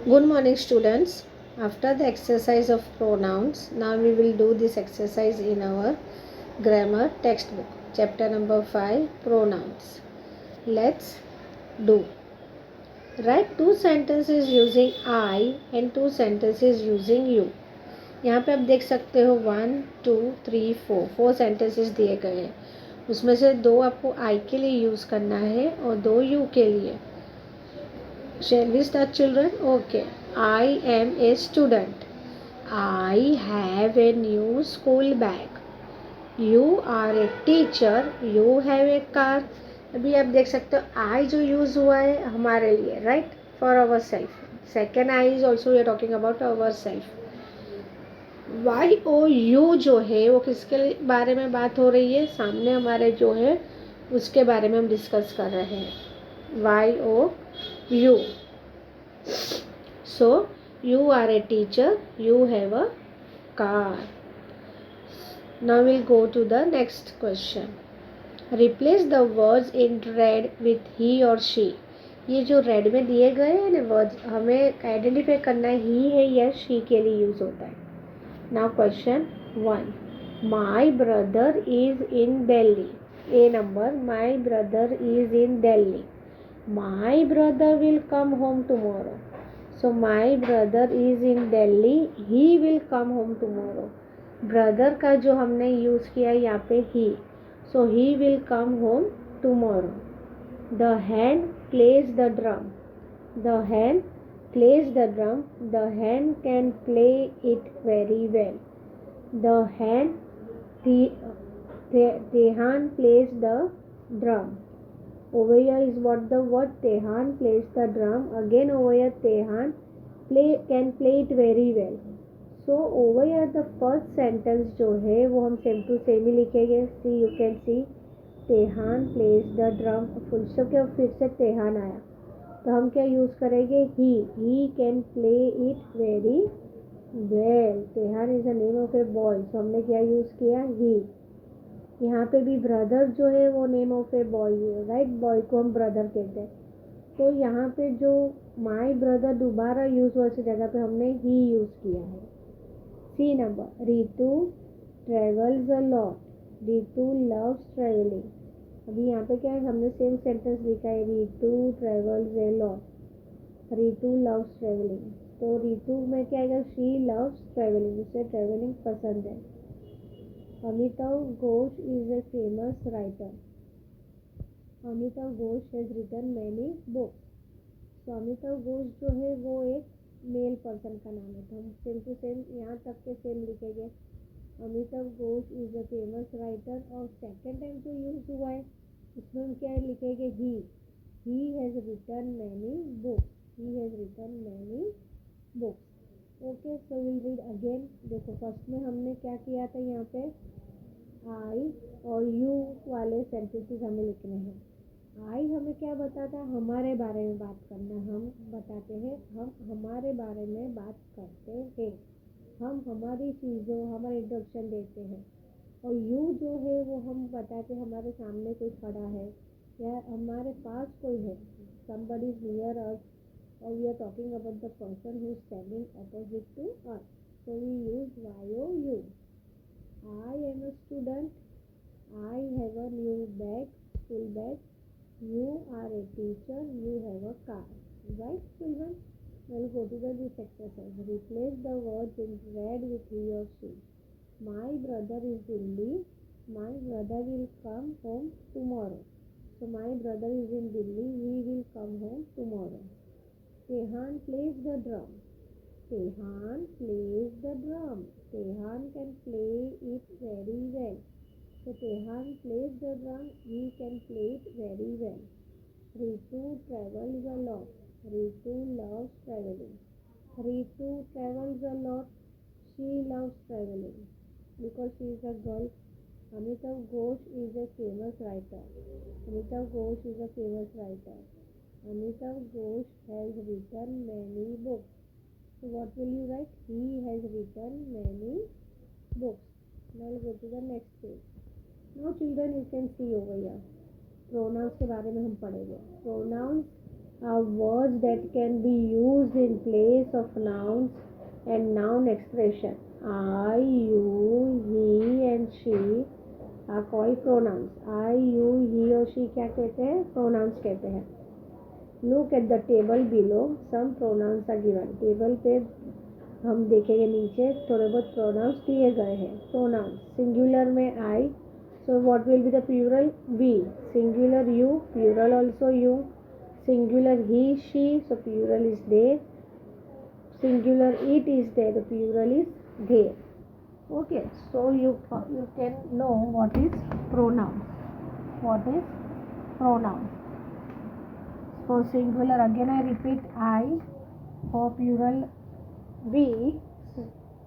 Good morning, students. After the exercise of pronouns, now we will do this exercise in our grammar textbook. Chapter number 5, Pronouns. Let's do. Write two sentences using I and two sentences using you. यहाँ पे आप देख सकते हो 1, 2, 3, 4 sentences दिए गए हैं. उसमें से दो आपको I के लिए यूज़ करना है और दो you के लिए. Shall we start, children? Okay. I am a student. I have a new school bag. You are a teacher. You have a car. अभी आप देख सकते हो I जो यूज़ हुआ है हमारे लिए, right? For ourself. Second I is also we are talking about ourself. Y O U जो है वो किसके बारे में बात हो रही है? सामने हमारे जो है उसके बारे में हम डिस्कस कर रहे हैं. Y O U. So, you are a teacher, you have a car. Now we'll go to the next question. Replace the words in red with he or she. ये जो रेड में दिए गए हैं ना वर्ड्स हमें आइडेंटिफाई करना है ही है या शी के लिए यूज होता है. Now question 1. My brother is in Delhi. A number my brother is in Delhi. My brother will come home tomorrow. So my brother is in Delhi. He will come home tomorrow. Brother का जो हमने use किया है यहाँ पे he. So he will come home tomorrow. The hand plays the drum. The hand plays the drum. The hand can play it very well. The hand Tehan plays the drum. Over here is what the word Tehan plays the drum. Again over here Tehan can play it very well. So over here the first sentence जो है वो हम same to same ही लिखेंगे. See you can see Tehan plays the drum. Full stop के फिर से Tehan आया तो हम क्या यूज़ करेंगे he can play it very well. Tehan is the name of a boy. तो हमने क्या यूज़ किया he. यहाँ पे भी ब्रदर जो है वो नेम ऑफ ए बॉय है, राइट? बॉय को हम ब्रदर कहते हैं. तो यहाँ पे जो माई ब्रदर दोबारा यूज़ हुआ उस जगह पे हमने ही यूज़ किया है. See number Ritu travels a lot. Ritu loves travelling. अभी यहाँ पे क्या है हमने सेम सेंटेंस लिखा है Ritu travels a lot. Ritu loves travelling. तो रितु में क्या आएगा? She loves travelling. उसे ट्रेवलिंग पसंद है. Amitav Ghosh is a famous writer. Amitav Ghosh has written many books. So Amitav Ghosh जो है वो एक मेल पर्सन का नाम है. तो हम सेम टू सेम यहाँ तक के सेम लिखेंगे. Amitav Ghosh is a famous writer. और सेकेंड टाइम जो यूज हुआ है उसमें हम क्या लिखेंगे? He has written many books. He has written many books. Okay. So will read again. देखो फर्स्ट में हमने क्या किया था यहाँ पे आई और यू वाले सेंटेंसेस हमें लिखने हैं. आई हमें क्या बताता है? हमारे बारे में बात करना. हम बताते हैं हम हमारे बारे में बात करते हैं. हम हमारी चीज़ों हमारे इंट्रोडक्शन देते हैं. और यू जो है वो हम बताते हैं हमारे सामने कोई खड़ा है या हमारे पास कोई है. somebody is near us or we are talking about the person who is standing opposite to us. So we use YOU. I am a student. I have a new bag, school bag. You are a teacher. You have a car. Right, children? We'll go to this exercise. Replace the words in red with he or she. My brother is Delhi. My brother will come home tomorrow. So my brother is in Delhi. He will come home tomorrow. Tehan plays the drum. Tehan plays the drum. Tehan can play it very well. So Tehan plays the drum. He can play it very well. Ritu travels a lot. Ritu loves traveling. Ritu travels a lot. She loves traveling because she is a girl. Amitav Ghosh is a famous writer. Amitav Ghosh is a famous writer. Amitav Ghosh has written many books. So what will you write? He has written many books. Now we'll go to the next page. Now children you can see over here. Pronouns के बारे में हम पढ़ेंगे. Pronouns are words that can be used in place of nouns and noun expression. I, you, he and she are called pronouns. I, you, he और she क्या कहते हैं? Pronouns कहते हैं. Look at the table below. Some pronouns are given. Table पे हम देखेंगे नीचे थोड़े बहुत pronouns दिए गए हैं. Pronouns singular में I. So what will be the plural? We. Singular you. Plural also you. Singular he, she. So plural is they. Singular it is they. The plural is they. Okay. So you can know what is pronoun. What is pronoun? For singular again I repeat I. For plural we.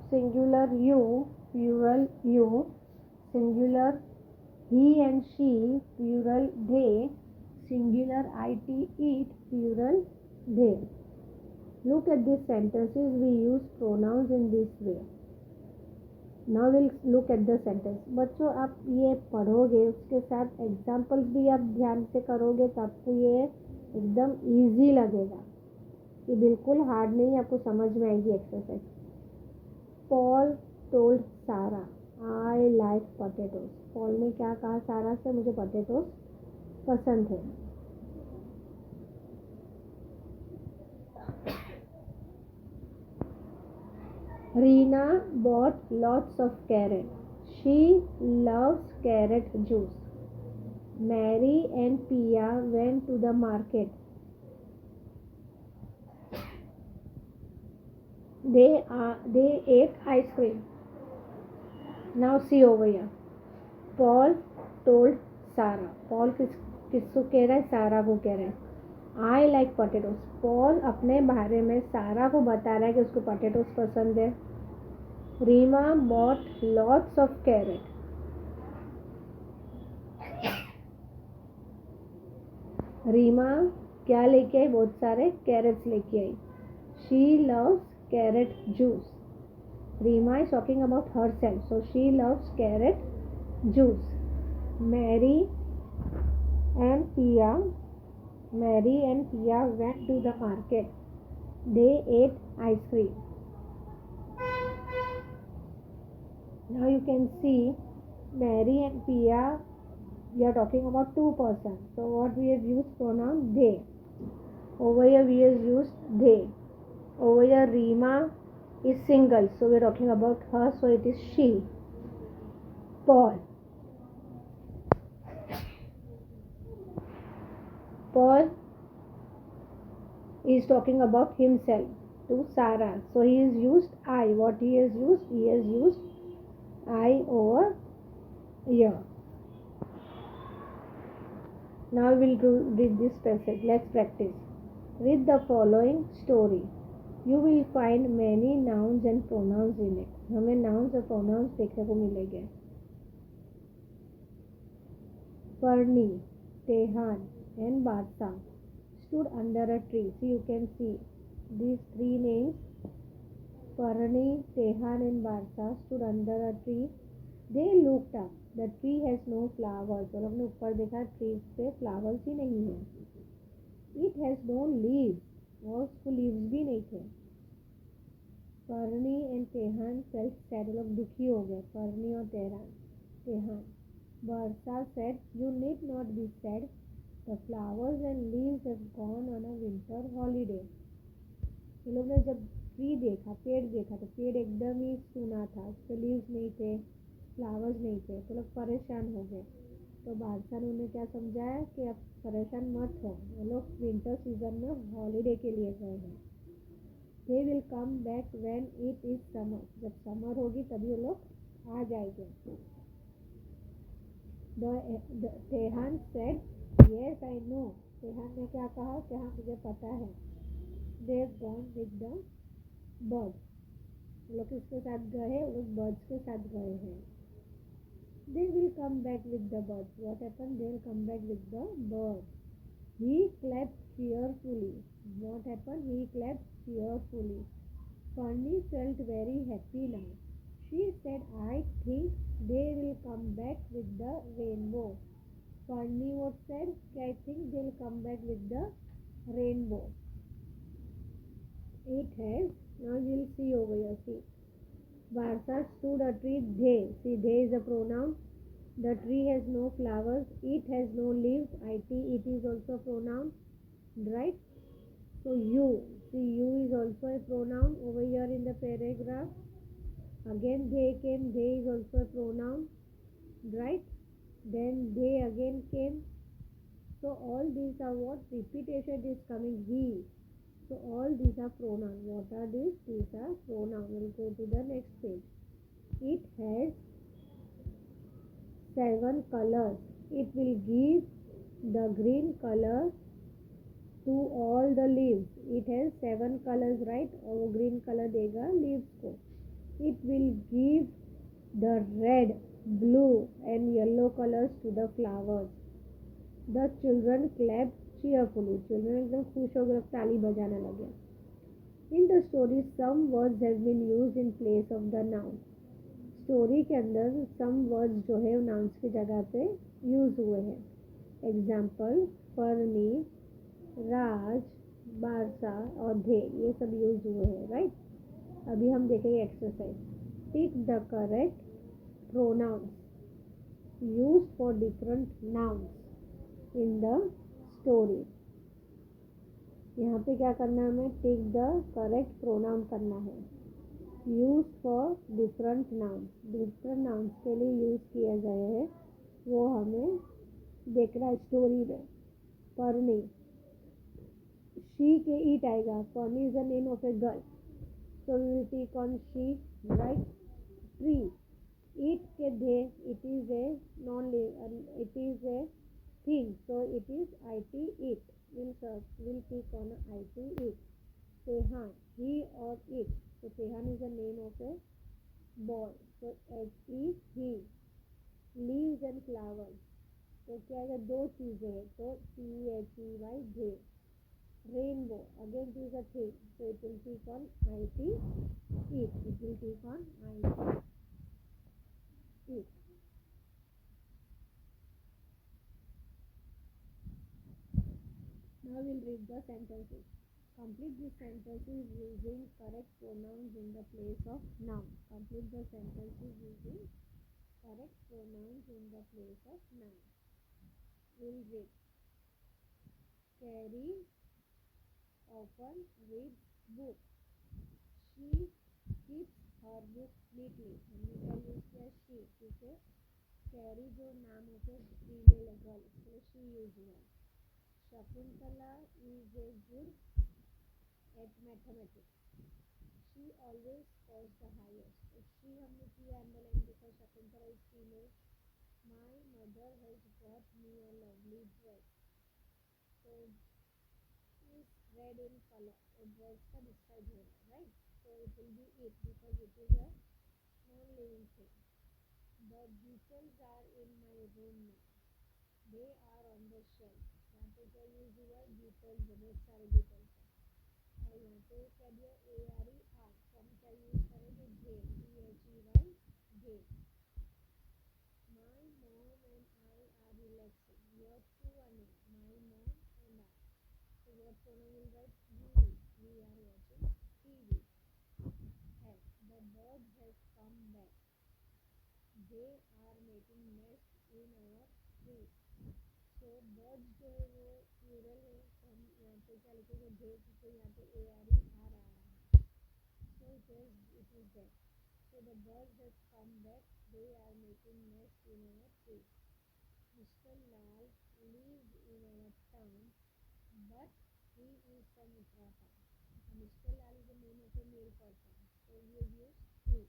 Singular you. Plural you. Singular he and she. Plural they. Singular it, it. Plural they. Look at these sentences. We use pronouns in this way. Now we'll look at the sentence. बच्चों आप ये पढ़ोगे उसके साथ examples भी आप ध्यान से करोगे तो आपको ये एकदम इजी लगेगा. ये बिल्कुल हार्ड नहीं, आपको समझ में आएगी एक्सरसाइज. पॉल टोल्ड सारा आई लाइक पोटैटोज. पॉल ने क्या कहा सारा से? मुझे पोटैटोज पसंद है. Reena bought lots of carrot. She loves carrot juice. Mary and Pia went to the market. They ate ice cream. Now see over here. Paul told Sarah. Paul किसको कह रहा है? सारा को कह रहा है. I like potatoes. Paul अपने बारे में सारा को बता रहा है कि उसको पोटैटोज पसंद है. Reema bought lots of carrot. Reema क्या लेके आई? बहुत सारे कैरेट्स लेके आई. She loves carrot juice. Rima is talking about herself. So she loves carrot juice. Mary and Pia went to the market. They ate ice cream. Now you can see Mary and Pia, we are talking about two persons. So what we have used pronoun they. Over here we have used they. Over here Rima is single, so we are talking about her, so it is she. Paul is talking about himself to Sarah, so he has used I. What he has used? He has used I over here. Now we will read this passage. Let's practice. Read the following story. You will find many nouns and pronouns in it. हमें nouns और pronouns देखने को मिलेंगे. Parni, Tehan and Barsa stood under a tree. So you can see these three names. Parni, Tehan and Barsa stood under a tree. They looked up. The tree has no flowers. और हमने ऊपर देखा tree पे flowers ही नहीं है. It has no leaves. और उसको leaves भी नहीं थे. Parni and Tehan felt sad. लोग दुखी हो गए. Parni और Tehan. Barsa said, "You need not be sad. The flowers and leaves have gone on a winter holiday." ये लोग ने जब ट्री देखा, पेड़ देखा, तो पेड़ एकदम ही सूना था. उसके लीव्स नहीं थे, फ्लावर्स नहीं थे, तो लोग परेशान हो गए. तो बादशाह ने उन्हें क्या समझाया कि अब परेशान मत हो, वो लोग विंटर सीजन में हॉलीडे के लिए गए हैं. They will come back when it is summer. जब समर होगी तभी वो लोग आ जाएंगे. Tehan said, "Yes, I know." Tehan ने क्या कहा कि हाँ मुझे पता है. They've gone with the birds. वो लोग किसके साथ गए? वो लोग birds के साथ गए हैं. They will come back with the birds. What happened? They will come back with the birds. He clapped cheerfully. What happened? He clapped cheerfully. Fanny felt very happy now. She said, "I think they will come back with the rainbow." Fanny what said? I think they will come back with the Rainbow. It has, now we'll see over here, see. Barsa stood a tree, they. See, they is a pronoun. The tree has no flowers. It has no leaves. It is also a pronoun. Right? So, you. See, you is also a pronoun over here in the paragraph. Again, they came. They is also a pronoun. Right? Then they again came. So, all these are what? Repetition is coming. He. So, all these are pronouns. What are these? These are pronouns. We'll go to the next page. It has 7 colors. It will give the green color to all the leaves. It has 7 colors, right? और green color देगा leaves को. It will give the red, blue and yellow colors to the flowers. The children clapped cheerfully. Children एकदम खुश हो गए, ताली बजाने लगे. In the story, some words have been used in place of the noun. Story के अंदर some words जो है नाउन्स की जगह पे यूज हुए हैं. एग्जाम्पल फर्नी, राज, बारसा और धे, ये सब यूज हुए हैं. राइट. अभी हम देखेंगे exercise. Tick the correct pronouns use for different nouns in the story. यहाँ पे क्या करना है हमें? टिक द करेक्ट प्रोनाउन करना है. Use for different nouns. Different nouns के लिए यूज किया गया है वो हमें देखना है स्टोरी में. पर्नी, शी के ईट आएगा. Parni is the name of a girl, so we will take on she. Right. Tree, it के दे, it is a non it is a thing, so it is I T it. Will take on I T it. Tehan, he or it. So Tehan is the name of a boy. So H E he. Leaves and flowers. तो क्या है? दो चीजें हैं. तो CHEY they. Rainbow. Again it is a thing. So it will take on IT it. It will take on IT it. Now we'll read the sentences. Complete these sentences using correct pronouns in the place of noun. Complete the sentences using correct pronouns in the place of noun. We'll read. Carrie often reads books. She keeps her book neatly. हमने क्या use किया? she. ठीक है. Carry जो नाम होते female girl, तो she use हुआ. Shakuntala is a good at mathematics. She always scores the highest. So she हमने किया underline because Shakuntala is female. My mother has bought me a lovely dress. So is red in color. So dress का describe हो रहा है, right? So it will be it because it is a non-living thing. The beetles are in my room now. They are on the shelf. यहाँ पे क्या use हुआ? beetles, बहुत सारे beetles हैं. और यहाँ पे क्या दिया? ARE R. तो हम क्या यूज करेंगे? they. THEY they. My mom and I are relaxing. Your two are named. My mom and I. So what pronoun will write? We. We are watching TV. Have. The birds have come back. They are making nest in our tree. So birds जो है वो plural है. तो हम यहाँ पे क्या लिखेंगे? they, क्योंकि यहाँ पे ARE R आ रहा है. So it is there. So the birds have come back. They are making nest in our tree. Mr. Lal lives in our town, but he is from Uttarakhand. Mr. Lal is the name of a male person, so we have used he.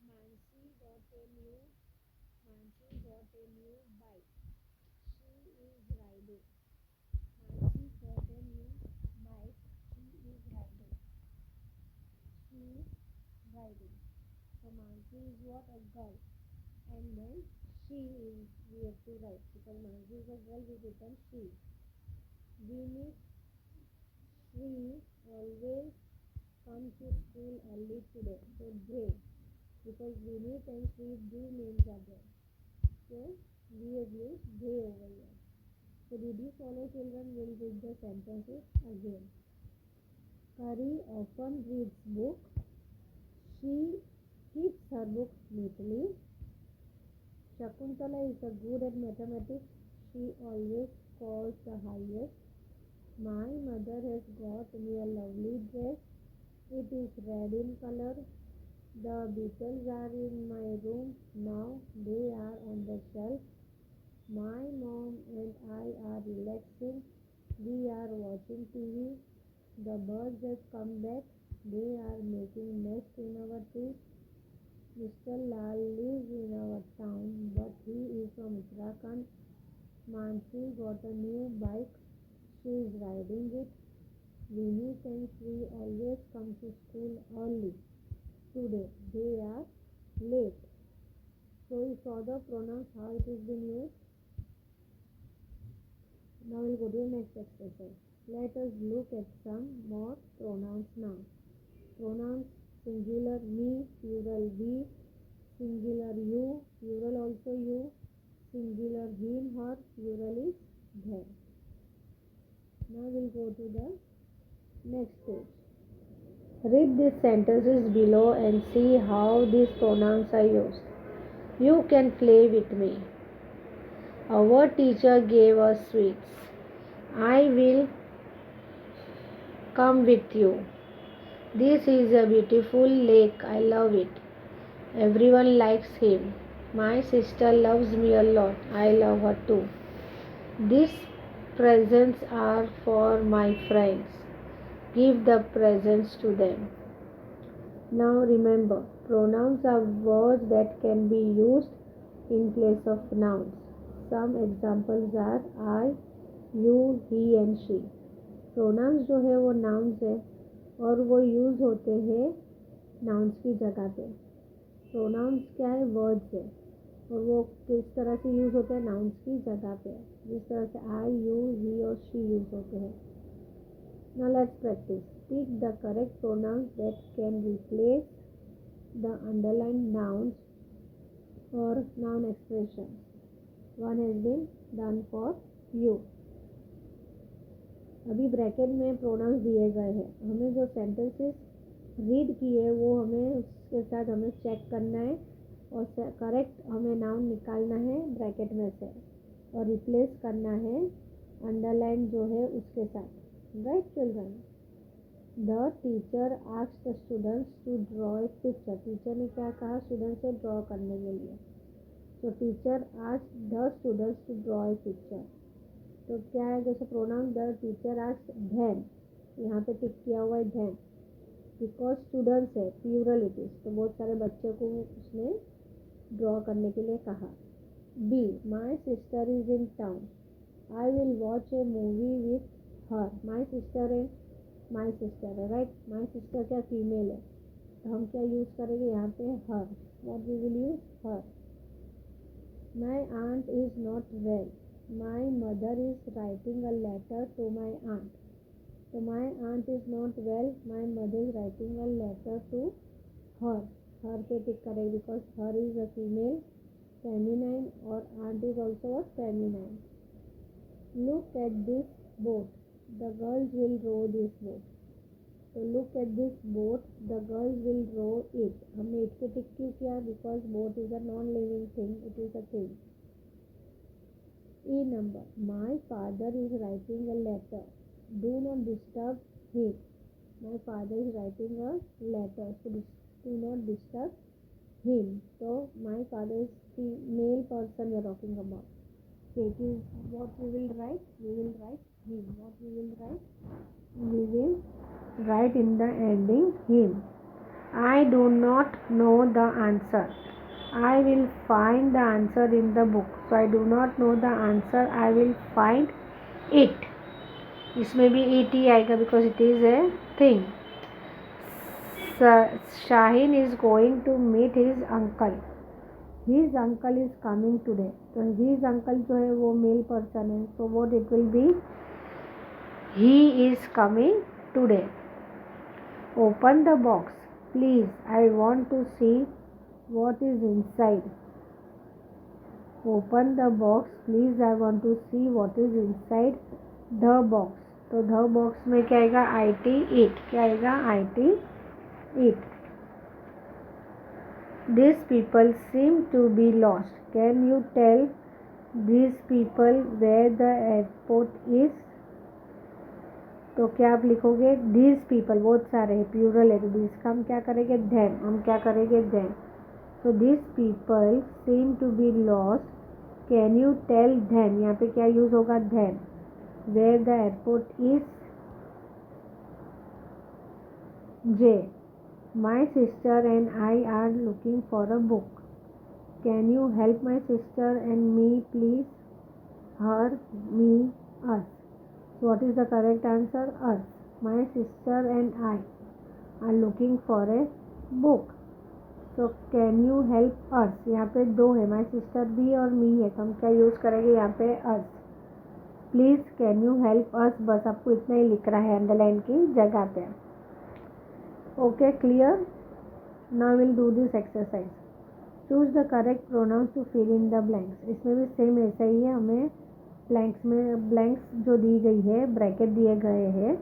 Mansi got a new bike. She is riding. Mansi got a new bike. She is riding. She is riding. So Mansi is what? A girl. And then she is, we have to write because Mansi is a girl, we written she. Vinit, Shri always come to school early today. So they, because Vinit and Shri, their names are there. So we have used they over here. So did you follow, children? We'll read the sentences again. Kari often reads book. She keeps her books neatly. Shakuntala is good at mathematics. She always scores the highest. My mother has got me a lovely dress. It is red in color. The Beatles are in my room now. They are on the shelf. My mom and I are relaxing. We are watching TV. The birds have come back. They are making nests in our trees. Mr. Lal lives in our town, but he is from Uttarakhand. Mansi got a new bike. She is riding it. Vinny and Sri always come to school early. Today they are late. So we saw the pronouns, how it is being used. Now we'll go to the next exercise. Let us look at some more pronouns now. Pronouns: singular me, plural we, singular you, plural also you, singular him, her, plural is them. Now we'll go to the next page. Read these sentences below and see how these pronouns are used. You can play with me. Our teacher gave us sweets. I will come with you. This is a beautiful lake. I love it. Everyone likes him. My sister loves me a lot. I love her too. These presents are for my friends. Give the presents to them. Now remember, pronouns are words that can be used in place of nouns. Some examples are I, you, he and she. Pronouns जो है वो nouns है और वो use होते हैं nouns की जगह पे. प्रोनाउंस क्या है? वर्ड्स है और वो किस तरह से यूज़ होते हैं? नाउन्स की जगह पे. जिस तरह से आई, यू, ही और शी यूज़ होते हैं. Now let's practice. Pick the correct pronouns that can replace the underlined nouns or noun expressions. One has been done for you. अभी ब्रैकेट में प्रोनाउंस दिए गए हैं. हमें जो सेंटेंसेस रीड किए वो हमें उसके साथ हमें चेक करना है और करेक्ट हमें नाउन निकालना है ब्रैकेट में से और रिप्लेस करना है अंडरलाइन जो है उसके साथ. Right children? The teacher asked the students to draw a picture. Teacher ने क्या कहा? स्टूडेंट से ड्रॉ करने के लिए. तो teacher asked the students to draw a picture. तो क्या है? जैसे pronoun the teacher asked them, यहाँ पे टिक किया हुआ है देम बिकॉज स्टूडेंट्स है, प्लूरल इट इज. तो बहुत सारे बच्चों को उसने ड्रॉ करने के लिए कहा. B, my sister is in town. I will watch a movie with her. My sister है, माई सिस्टर है. राइट? माई सिस्टर क्या? फीमेल है. तो हम क्या यूज़ करेंगे यहाँ पे? Her. What we will use? Her. My aunt is not well. My mother is writing a letter to my aunt. So my aunt is not well. My mother is writing a letter to her. Her पे टिक करें because her is a female, feminine और aunt is also a feminine. Look at this boat. The girls will row this boat. So look at this boat. The girls will row it. हमने it पे टिक क्यों किया? Because boat is a non-living thing. It is a thing. E number. My father is writing a letter. Do not disturb him. My father is writing a letter. So do not disturb him. So my father is the male person we are talking about. So it is what we will write. We will write him. What we will write? We will write in the ending him. I do not know the answer. I will find the answer in the book. So I do not know the answer. I will find it. इसमें भी et आएगा because it is a thing. Shahin is going to meet his uncle. His uncle is coming today. तो his uncle जो है वो male person है. So what it will be? He is coming today. Open the box, please. I want to see what is inside. Open the box please, I want to see what is inside the box. तो the box में क्या आएगा, IT it, क्या आएगा, IT it. This people seem to be lost, can you tell this people where the airport is. तो क्या आप लिखोगे, दिस पीपल बहुत सारे हैं, प्लूरल है, तो दिस का हम क्या करेंगे, देन, हम क्या करेंगे, देन। तो this people seem to be lost, can you tell them, यहाँ पे क्या यूज होगा, them, where the airport is. J, my sister and I are looking for a book, can you help my sister and me please, her, me, us। So what is the correct answer, us। My sister and I are looking for a book, so can you help us, यहाँ पे दो है, my sister भी और me है, तो हम क्या यूज़ करेंगे यहाँ पे, us। Please can you help us, बस आपको इतना ही लिख रहा है अंडरलाइन की जगह पे। Okay, clear. Now will do this exercise. Choose the correct pronouns to fill in the blanks. इसमें भी सेम ऐसा ही है, हमें ब्लैंक्स जो दी गई है, ब्रैकेट दिए गए हैं,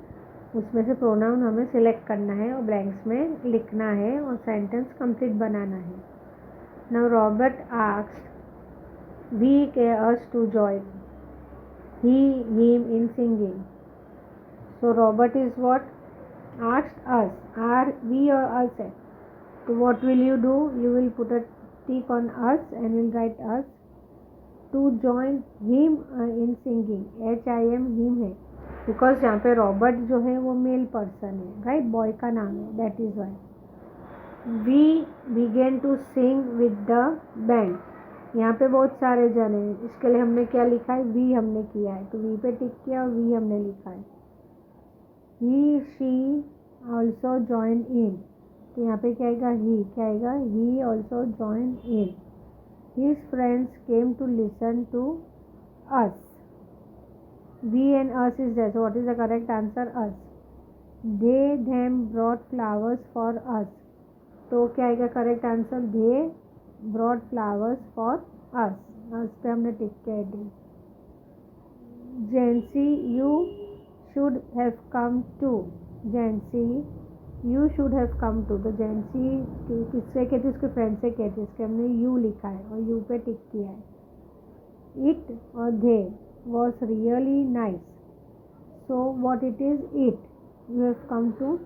उसमें से प्रोनाउन हमें सिलेक्ट करना है और ब्लैंक्स में लिखना है और सेंटेंस कंप्लीट बनाना है। नाउ रॉबर्ट आस्क्ड वी के us to join he him in singing, so Robert is what, asked us, are we or us है, so what will you do, you will put a tick on us and will write us। to join him in singing, HIM him है, because यहाँ पे Robert जो है वो male person है, right, boy का नाम है, that is why. we began to sing with the band, यहाँ पे बहुत सारे जन हैं, इसके लिए हमने क्या लिखा है, वी हमने किया है, तो वी पे टिक किया और वी हमने लिखा है। He she also join in, तो यहाँ पे क्या आएगा, ही, क्या आएगा, he also join in. His friends came to listen to us, we and us is there, so what is the correct answer, us. They them brought flowers for us, तो क्या आएगा correct answer, they brought flowers for us, उस पे हमने tick किया D. Jency you should have come to, Jency you should have come to, तो जेंसी किससे कहती है, उसके फ्रेंड से कहती है, इसके हमने यू लिखा है और यू पे टिक किया है। इट और they was really nice, so what it is, it, you have come to,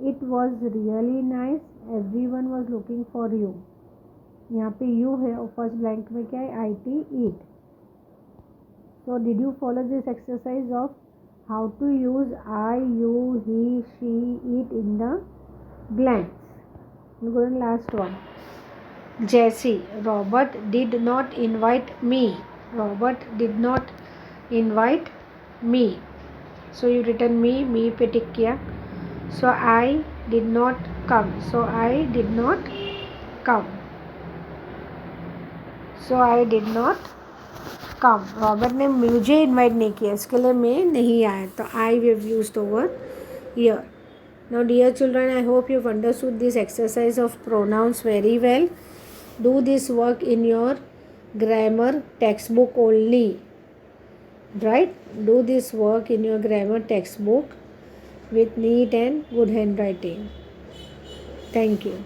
it was really nice, everyone was looking for you, यहाँ पे यू है और फर्स्ट ब्लैंक में क्या है, IT it. So did you follow this exercise of how to use I, you, he, she, it in the blanks। Go to last one। Jessie, Robert did not invite me, Robert did not invite me, so you written me पे tick किया, so I did not come, so I did not come, so I did not come. Robert ने मुझे invite नहीं किया, इसके लिए मैं नहीं आया, तो I we have used over here. Now dear children, I hope you have understood this exercise of pronouns very well. Do this work in your grammar textbook only, right, do this work in your grammar textbook with neat and good handwriting. Thank you.